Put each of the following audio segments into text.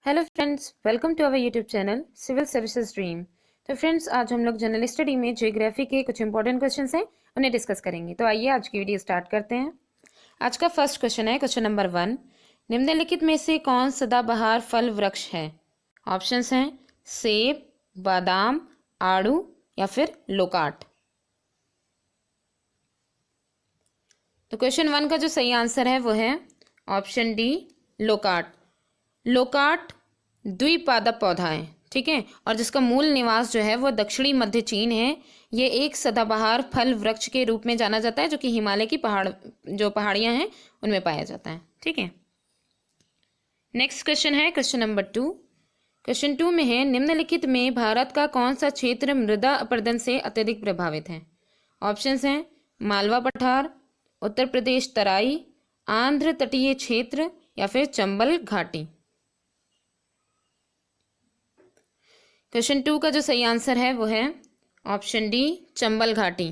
Hello friends, welcome to our YouTube channel civil services dream. तो friends, आज हम लोग जनरल स्टडी में ज्योग्राफी के कुछ इंपॉर्टेंट क्वेश्चंस हैं, उन्हें डिस्कस करेंगे। तो आइए आज की वीडियो स्टार्ट करते हैं। आज का फर्स्ट क्वेश्चन है क्वेश्चन नंबर 1। निम्नलिखित में से कौन सदाबहार फल वृक्ष है? ऑप्शंस हैं सेब, बादाम, आड़ू या फिर लोकाट। तो क्वेश्चन 1 का जो सही आंसर है वो है ऑप्शन डी, लोकाट। लोकाट द्विपादप पौधा है, ठीक है, और जिसका मूल निवास जो है वो दक्षिणी मध्य चीन है। ये एक सदाबहार फल वृक्ष के रूप में जाना जाता है, जो कि हिमालय की पहाड़ियां हैं उनमें पाया जाता है, ठीक है। नेक्स्ट क्वेश्चन है क्वेश्चन नंबर 2। क्वेश्चन 2 में है निम्नलिखित में भारत का कौन सा क्षेत्र मृदा अपरदन से अत्यधिक प्रभावित है? ऑप्शंस हैं मालवा पठार, उत्तर प्रदेश तराई, आंध्र तटीय क्षेत्र या फिर चंबल घाटी। क्वेश्चन 2 का जो सही आंसर है वो है ऑप्शन डी, चंबल घाटी।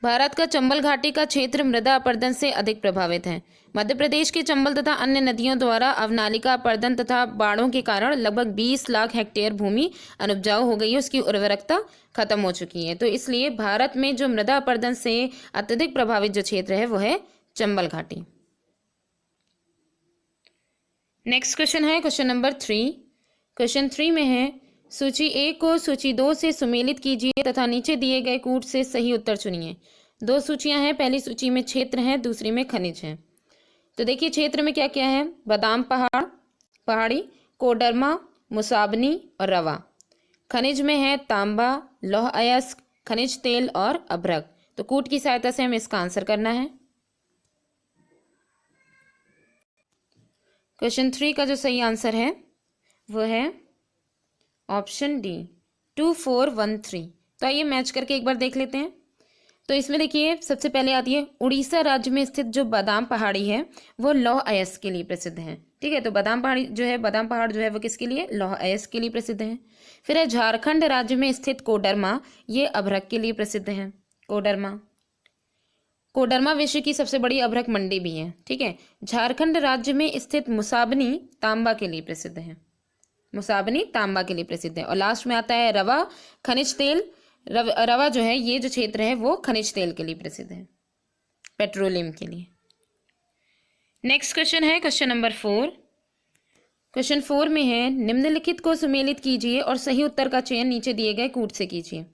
भारत का चंबल घाटी का क्षेत्र मृदा अपरदन से अधिक प्रभावित है। मध्य प्रदेश के चंबल तथा अन्य नदियों द्वारा अवनालिका अपरदन तथा बाढ़ों के कारण लगभग 20 लाख हेक्टेयर भूमि अनुपजाऊ हो गई है, उसकी उर्वरकता खत्म हो चुकी है। तो इसलिए भारत में जो मृदा अपरदन से अत्यधिक प्रभावित जो क्षेत्र है वो है चंबल घाटी। नेक्स्ट क्वेश्चन है क्वेश्चन नंबर 3। क्वेश्चन 3 में है सूची 1 को सूची 2 से सुमेलित कीजिए तथा नीचे दिए गए कूट से सही उत्तर चुनिए। दो सूचियां हैं, पहली सूची में क्षेत्र हैं, दूसरी में खनिज हैं। तो देखिए क्षेत्र में क्या क्या है, बादाम पहाड़ी, कोडरमा, मुसाबनी और रवा। खनिज में है तांबा, लौह अयस्क, खनिज तेल और अभ्रक। तो कूट की सहायता से हमें इसका आंसर करना है। क्वेश्चन 3 का जो सही आंसर है वो है ऑप्शन डी, 2413। तो आइए मैच करके एक बार देख लेते हैं। तो इसमें देखिए सबसे पहले आती है उड़ीसा राज्य में स्थित जो बादाम पहाड़ी है वो लौह अयस्क के लिए प्रसिद्ध है, ठीक है। तो बादाम पहाड़ जो है वो किसके लिए? लौह अयस्क के लिए प्रसिद्ध है। फिर है झारखंड राज्य में स्थित कोडरमा, ये अभ्रक के लिए प्रसिद्ध है। कोडरमा विश्व की सबसे बड़ी अभ्रक मंडी भी है, ठीक है। झारखंड राज्य में स्थित मुसाबनी तांबा के लिए प्रसिद्ध है। और लास्ट में आता है रवा, खनिज तेल। रवा जो है ये जो क्षेत्र है वो खनिज तेल के लिए प्रसिद्ध है, पेट्रोलियम के लिए। नेक्स्ट क्वेश्चन है क्वेश्चन नंबर 4। क्वेश्चन 4 में है निम्नलिखित को सुमेलित कीजिए और सही उत्तर का चयन नीचे दिए गए कूट से कीजिए।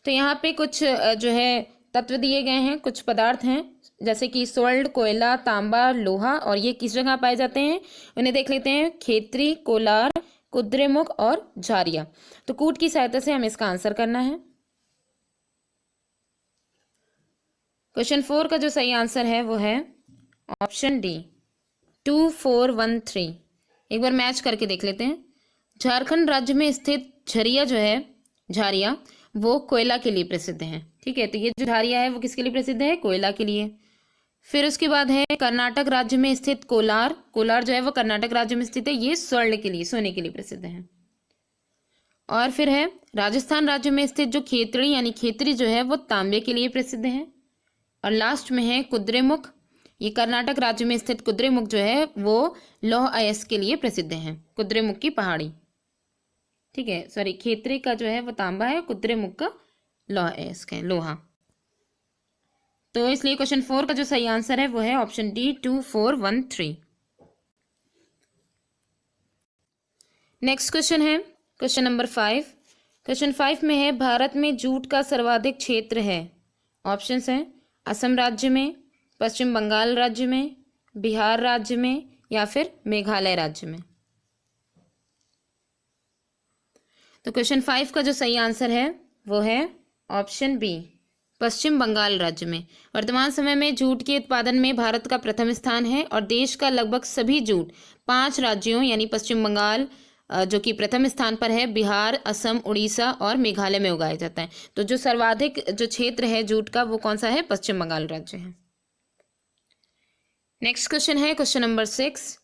तो यहाँ पे कुछ जो है तत्व दिए गए हैं, कुछ पदार्थ हैं, जैसे कि स्वर्ण, कोयला, तांबा, लोहा, और ये किस जगह पाए जाते हैं उन्हें देख लेते हैं। खेतरी, कोलार, कुद्रेमुख और झारिया। तो कूट की सहायता से हमें इसका आंसर करना है। क्वेश्चन 4 का जो सही आंसर है वो है ऑप्शन डी, 2413। एक बार मैच करके देख लेते हैं। झारखंड राज्य में स्थित झारिया वो कोयला के लिए प्रसिद्ध है, ठीक है। तो ये जो झारिया है वो किसके लिए प्रसिद्ध है? कोयला के लिए। फिर उसके बाद है कर्नाटक राज्य में स्थित कोलार जो है वो कर्नाटक राज्य में स्थित है, ये स्वर्ण के लिए, सोने के लिए प्रसिद्ध है। और फिर है राजस्थान राज्य में स्थित जो खेतरी जो है वो तांबे के लिए प्रसिद्ध है। और लास्ट में है कुद्रेमुख, ये कर्नाटक राज्य में स्थित कुद्रेमुख जो है वो लौह अयस्क के लिए प्रसिद्ध है, कुद्रेमुख की पहाड़ी, ठीक है। सॉरी, खेतरी का जो है वो तांबा है, कुद्रेमुख का लौह अयस्क है, लोहा। तो इसलिए क्वेश्चन 4 का जो सही आंसर है वो है ऑप्शन डी, 2413। नेक्स्ट क्वेश्चन है क्वेश्चन नंबर 5। क्वेश्चन 5 में है भारत में जूट का सर्वाधिक क्षेत्र है। ऑप्शंस हैं असम राज्य में, पश्चिम बंगाल राज्य में, बिहार राज्य में या फिर मेघालय राज्य में। तो क्वेश्चन 5 का जो सही आंसर है वो है ऑप्शन बी, पश्चिम बंगाल राज्य में। वर्तमान समय में जूट के उत्पादन में भारत का प्रथम स्थान है और देश का लगभग सभी जूट 5 राज्यों यानी पश्चिम बंगाल जो कि प्रथम स्थान पर है, बिहार, असम, उड़ीसा और मेघालय में उगाया जाता है। तो जो सर्वाधिक जो क्षेत्र है जूट का वो कौन सा है? पश्चिम बंगाल राज्य है। नेक्स्ट क्वेश्चन है क्वेश्चन नंबर 6।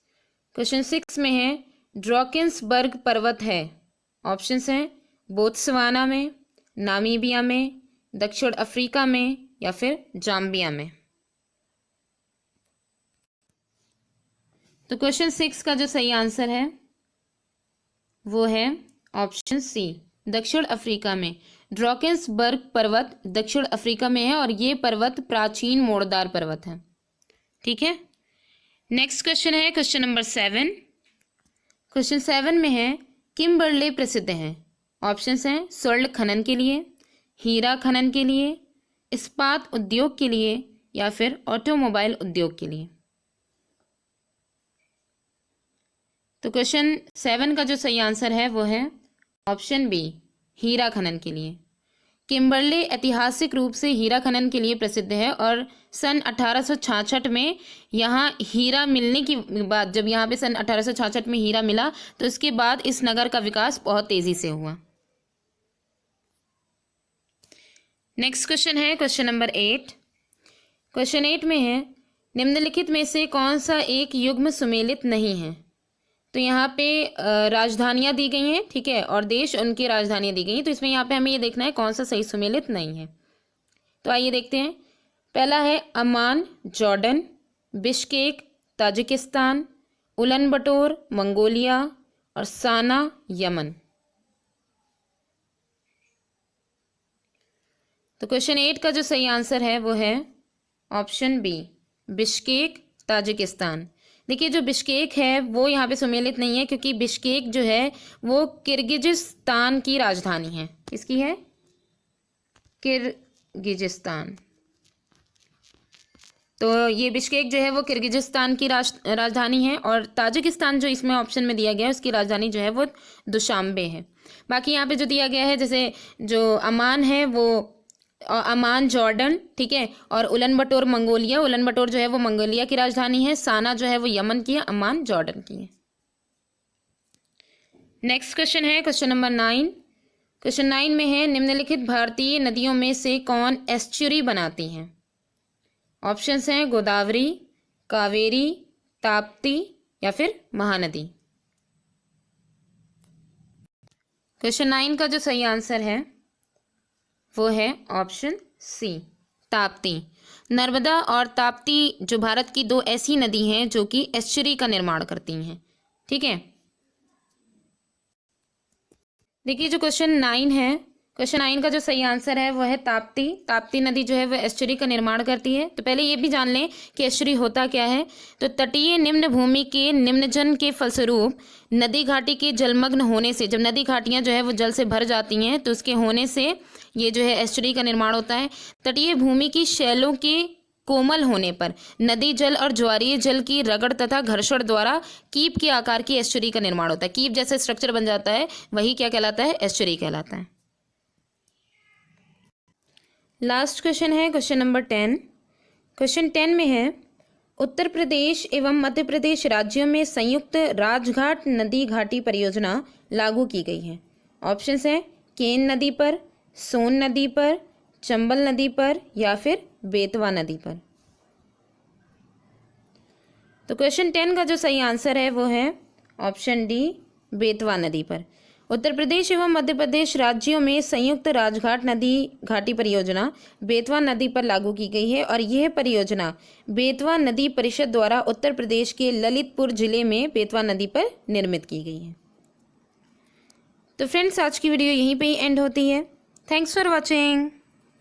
क्वेश्चन 6 में है ड्रॉकिंसबर्ग पर्वत है। ऑप्शंस हैं बोत्सवाना में, नामीबिया में, दक्षिण अफ्रीका में या फिर जाम्बिया में। तो क्वेश्चन 6 का जो सही आंसर है वो है ऑप्शन सी, दक्षिण अफ्रीका में। ड्रॉकेंसबर्ग पर्वत दक्षिण अफ्रीका में है और ये पर्वत प्राचीन मोड़दार पर्वत है। ठीक है, नेक्स्ट क्वेश्चन है क्वेश्चन नंबर 7। क्वेश्चन 7 में है किम्बरले प्रसिद्ध है। ऑप्शंस हैं स्वर्ण खनन के लिए, हीरा खनन के लिए, इस्पात उद्योग के लिए या फिर ऑटोमोबाइल उद्योग के लिए। तो क्वेश्चन 7 का जो सही आंसर है वो है ऑप्शन बी, हीरा खनन के लिए। किम्बरले ऐतिहासिक रूप से हीरा खनन के लिए प्रसिद्ध है और सन 1866 में यहाँ हीरा मिलने की बाद, जब यहाँ पे सन 1866 में हीरा मिला तो इसके बाद इस नगर का विकास बहुत तेजी से हुआ। नेक्स्ट क्वेश्चन है क्वेश्चन नंबर 8। क्वेश्चन 8 में है निम्नलिखित में से कौन सा एक युग्म सुमेलित नहीं है। तो यहाँ पे राजधानियाँ दी गई हैं, ठीक है, और देश उनकी राजधानियाँ दी गई हैं। तो इसमें यहाँ पे हमें ये देखना है कौन सा सही सुमेलित नहीं है। तो आइए देखते हैं। पहला है अमान जॉर्डन, बिश्केक ताजिकिस्तान, उलन बटोर मंगोलिया और साना यमन। तो क्वेश्चन 8 का जो सही आंसर है वो है ऑप्शन बी, बिश्केक ताजिकिस्तान। देखिए जो बिश्केक है वो यहाँ पे सुमेलित नहीं है क्योंकि बिश्केक जो है वो किर्गिजिस्तान की राजधानी है। किसकी है? किर्गिजिस्तान। तो ये बिश्केक जो है वो किर्गिजिस्तान की राजधानी है और ताजिकिस्तान जो इसमें ऑप्शन में दिया गया है उसकी राजधानी जो है वो दुशांबे है। बाकी यहाँ पे जो दिया गया है जैसे जो अमान है वो अमान जॉर्डन, ठीक है, और उलन बटोर मंगोलिया, उलन बटोर जो है वो मंगोलिया की राजधानी है, साना जो है वो यमन की है, अमान जॉर्डन की है। नेक्स्ट क्वेश्चन है क्वेश्चन नंबर 9। क्वेश्चन 9 में है निम्नलिखित भारतीय नदियों में से कौन एस्चुरी बनाती हैं। ऑप्शंस हैं गोदावरी, कावेरी, ताप्ती या फिर महानदी। क्वेश्चन 9 का जो सही आंसर है वो है ऑप्शन सी, ताप्ती। नर्मदा और ताप्ती जो भारत की दो ऐसी नदी हैं जो कि एस्चुरी का निर्माण करती हैं। ठीक है, देखिए जो क्वेश्चन 9 है, क्वेश्चन 9 का जो सही आंसर है वो है ताप्ती। ताप्ती नदी जो है वो एस्चुरी का निर्माण करती है। तो पहले ये भी जान लें कि एस्चुरी होता क्या है। तो तटीय निम्न भूमि के निम्नजन के फलस्वरूप नदी घाटी के जलमग्न होने से, जब नदी घाटियां जो है वो जल से भर जाती हैं तो उसके होने से ये जो है एस्चुरी का निर्माण होता है। तटीय भूमि की शैलों के कोमल होने पर नदी जल और ज्वारीय जल की रगड़ तथा घर्षण द्वारा कीप के आकार की एस्चुरी का निर्माण होता है। कीप जैसे स्ट्रक्चर बन जाता है वही क्या कहलाता है? एस्चुरी कहलाता है। लास्ट क्वेश्चन है क्वेश्चन नंबर 10। क्वेश्चन 10 में है उत्तर प्रदेश एवं मध्य प्रदेश राज्यों में संयुक्त राजघाट नदी घाटी परियोजना लागू की गई है। ऑप्शंस हैं केन नदी पर, सोन नदी पर, चंबल नदी पर या फिर बेतवा नदी पर। तो क्वेश्चन 10 का जो सही आंसर है वो है ऑप्शन डी, बेतवा नदी पर। उत्तर प्रदेश एवं मध्य प्रदेश राज्यों में संयुक्त राजघाट नदी घाटी परियोजना बेतवा नदी पर लागू की गई है और यह परियोजना बेतवा नदी परिषद द्वारा उत्तर प्रदेश के ललितपुर जिले में बेतवा नदी पर निर्मित की गई है। तो फ्रेंड्स आज की वीडियो यहीं पे ही एंड होती है। Thanks for watching.